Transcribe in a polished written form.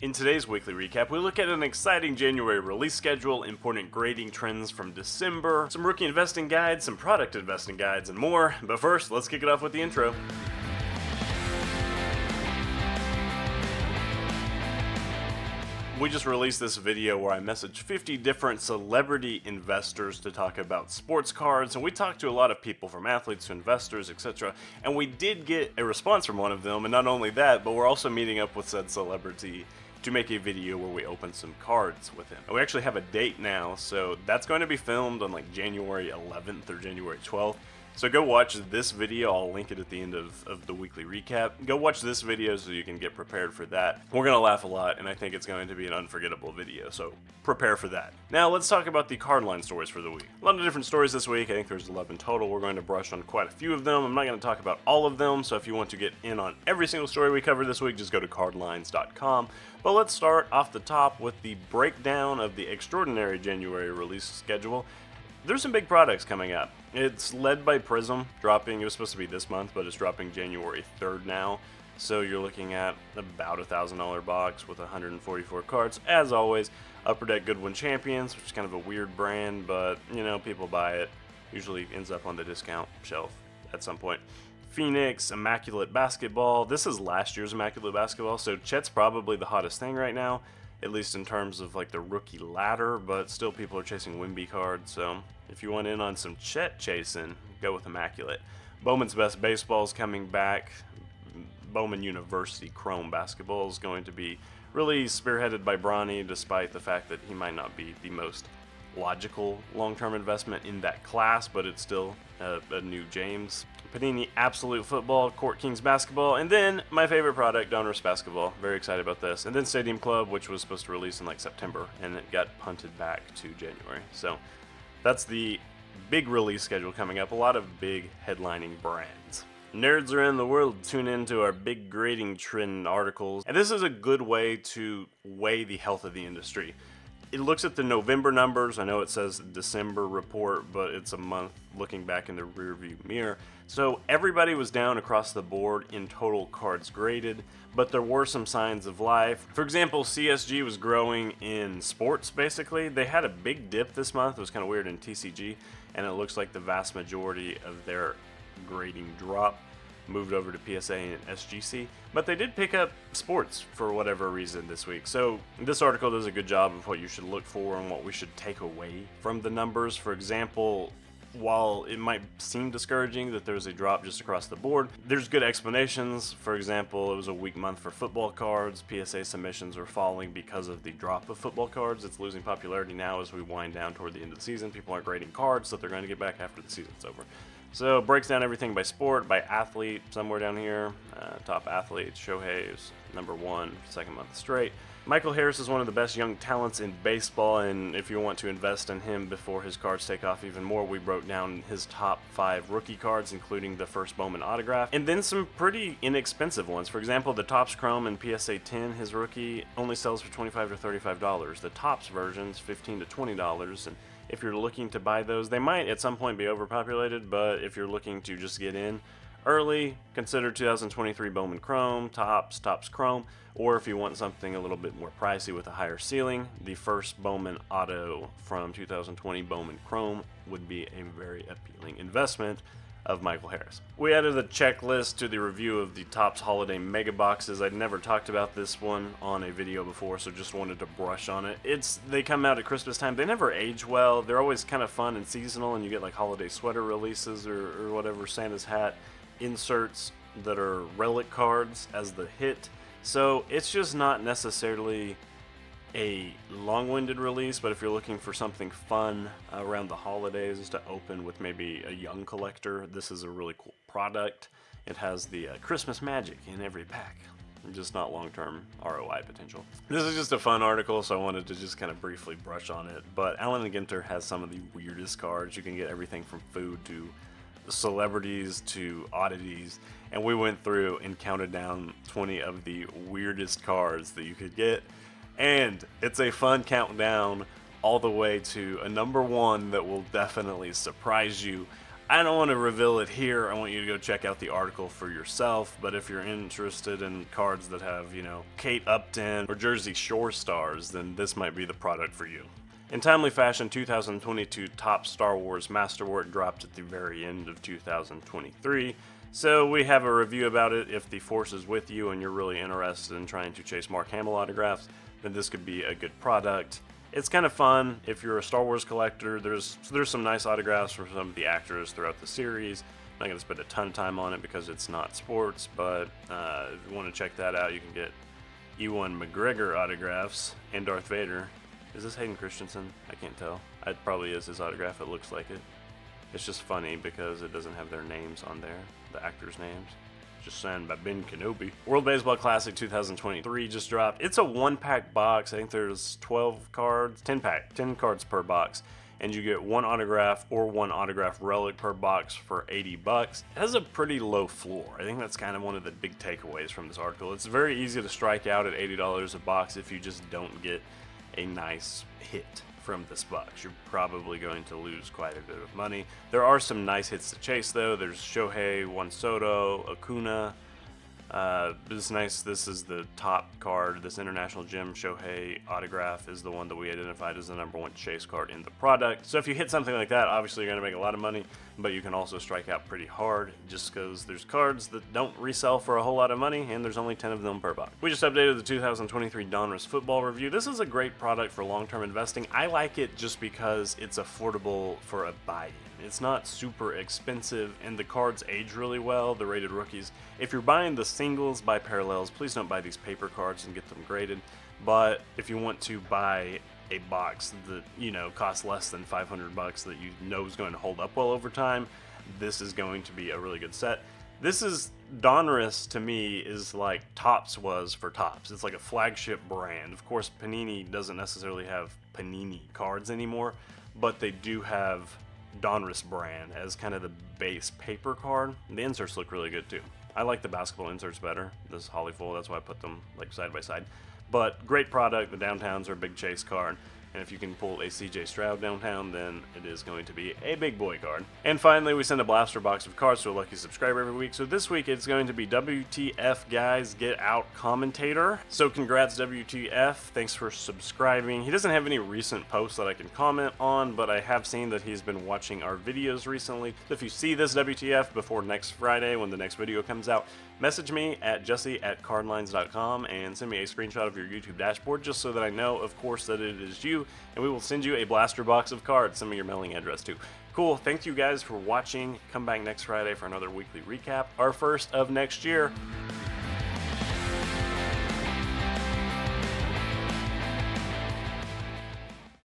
In today's weekly recap, we look at an exciting January release schedule, important grading trends from December, some rookie investing guides, some product investing guides, and more. But first, let's kick it off with the intro. We just released this video where I messaged 50 different celebrity investors to talk about sports cards, and we talked to a lot of people, from athletes to investors, etc. And we did get a response from one of them, and not only that, but we're also meeting up with said celebrity to make a video where we open some cards with him. And we actually have a date now, so that's going to be filmed on like January 11th or January 12th. So go watch this video. I'll link it at the end of the weekly recap. Go watch this video so you can get prepared for that. We're going to laugh a lot, and I think it's going to be an unforgettable video, so prepare for that. Now let's talk about the CardLine stories for the week. A lot of different stories this week. I think there's 11 total. We're going to brush on quite a few of them. I'm not going to talk about all of them, so if you want to get in on every single story we cover this week, just go to cardlines.com. But let's start off the top with the breakdown of the extraordinary January release schedule. There's some big products coming up. It's led by Prizm, dropping, it was supposed to be this month, but it's dropping January 3rd now. So you're looking at about a $1,000 box with 144 cards. As always, Upper Deck Goodwin Champions, which is kind of a weird brand, but, you know, people buy it. Usually ends up on the discount shelf at some point. Phoenix, Immaculate Basketball. This is last year's Immaculate Basketball, so Chet's probably the hottest thing right now, at least in terms of like the rookie ladder, but still people are chasing Wimby cards, so if you want in on some Chet chasing, go with Immaculate. Bowman's Best Baseball is coming back. Bowman University Chrome Basketball is going to be really spearheaded by Bronny, despite the fact that he might not be the most logical long-term investment in that class, but it's still a new James. Panini Absolute Football, Court Kings Basketball, and then my favorite product, Donruss Basketball. Very excited about this. And then Stadium Club, which was supposed to release in like September, and it got punted back to January. So that's the big release schedule coming up. A lot of big headlining brands. Nerds around the world, tune into our big grading trend articles. And this is a good way to weigh the health of the industry. It looks at the November numbers. I know it says December report, but it's a month looking back in the rearview mirror. So everybody was down across the board in total cards graded, but there were some signs of life. For example, CSG was growing in sports, basically. They had a big dip this month. It was kind of weird in TCG, and it looks like the vast majority of their grading drop moved over to PSA and SGC, but they did pick up sports for whatever reason this week. So this article does a good job of what you should look for and what we should take away from the numbers. For example, while it might seem discouraging that there's a drop just across the board, there's good explanations. For example, it was a weak month for football cards. PSA submissions are falling because of the drop of football cards. It's losing popularity now as we wind down toward the end of the season. People aren't grading cards, so they're going to get back after the season's over. So it breaks down everything by sport, by athlete, somewhere down here. Top athletes, Shohei's #1, second month straight. Michael Harris is one of the best young talents in baseball, and if you want to invest in him before his cards take off even more, we broke down his top 5 rookie cards, including the first Bowman autograph, and then some pretty inexpensive ones. For example, the Topps Chrome in PSA 10, his rookie, only sells for $25 to $35. The Topps version's $15 to $20, and if you're looking to buy those, they might at some point be overpopulated, but if you're looking to just get in early, consider 2023 Bowman Chrome, Topps Chrome, or if you want something a little bit more pricey with a higher ceiling, the first Bowman Auto from 2020 Bowman Chrome would be a very appealing investment of Michael Harris. We added a checklist to the review of the Topps Holiday Mega Boxes. I'd never talked about this one on a video before, so just wanted to brush on it. They come out at Christmas time. They never age well. They're always kind of fun and seasonal, and you get like holiday sweater releases or whatever, Santa's hat inserts that are relic cards as the hit. So it's just not necessarily a long-winded release, but if you're looking for something fun around the holidays to open with maybe a young collector, this is a really cool product. It has the Christmas magic in every pack, just not long-term ROI potential. This is just a fun article, so I wanted to just kind of briefly brush on it, but Allen & Ginter has some of the weirdest cards. You can get everything from food to celebrities to oddities, and we went through and counted down 20 of the weirdest cards that you could get. And it's a fun countdown all the way to a #1 that will definitely surprise you. I don't want to reveal it here. I want you to go check out the article for yourself. But if you're interested in cards that have, Kate Upton or Jersey Shore stars, then this might be the product for you. In timely fashion, 2022 Top Star Wars Masterwork dropped at the very end of 2023. So we have a review about it. If the Force is with you and you're really interested in trying to chase Mark Hamill autographs, then this could be a good product. It's kind of fun if you're a Star Wars collector. There's some nice autographs from some of the actors throughout the series. I'm not going to spend a ton of time on it because it's not sports, but if you want to check that out, you can get Ewan McGregor autographs and Darth Vader. Is this Hayden Christensen? I can't tell. It probably is his autograph. It looks like it. It's just funny because it doesn't have their names on there, the actors' names. Just signed by Ben Kenobi. World Baseball Classic 2023 just dropped. It's a 1-pack box. I think there's 12 cards, 10 cards per box. And you get one autograph or one autograph relic per box for $80. It has a pretty low floor. I think that's kind of one of the big takeaways from this article. It's very easy to strike out at $80 a box if you just don't get a nice hit from this box. You're probably going to lose quite a bit of money. There are some nice hits to chase though. There's Shohei, Juan Soto, Acuna. This is nice. This is the top card. This International Gem Shohei autograph is the one that we identified as the #1 chase card in the product. So if you hit something like that, obviously you're going to make a lot of money, but you can also strike out pretty hard just because there's cards that don't resell for a whole lot of money, and there's only 10 of them per box. We just updated the 2023 Donruss football review. This is a great product for long-term investing. I like it just because it's affordable for a buy-in. It's not super expensive, and the cards age really well, the rated rookies. If you're buying the singles, buy parallels. Please don't buy these paper cards and get them graded. But if you want to buy a box that, costs less than $500 that you know is going to hold up well over time, this is going to be a really good set. This is, Donruss to me is like Topps was for Topps. It's like a flagship brand. Of course, Panini doesn't necessarily have Panini cards anymore, but they do have Donruss brand as kind of the base paper card. The inserts look really good too. I like the basketball inserts better. This is Hollywood, that's why I put them like side by side. But great product. The downtowns are a big chase card. And if you can pull a CJ Stroud downtown, then it is going to be a big boy card. And finally, we send a blaster box of cards to a lucky subscriber every week. So this week, it's going to be WTF Guys Get Out Commentator. So congrats, WTF. Thanks for subscribing. He doesn't have any recent posts that I can comment on, but I have seen that he's been watching our videos recently. So if you see this WTF before next Friday when the next video comes out, message me at jesse@cardlines.com and send me a screenshot of your YouTube dashboard just so that I know, of course, that it is you, and we will send you a blaster box of cards. Send me your mailing address too. Cool. Thank you guys for watching. Come back next Friday for another weekly recap, our first of next year.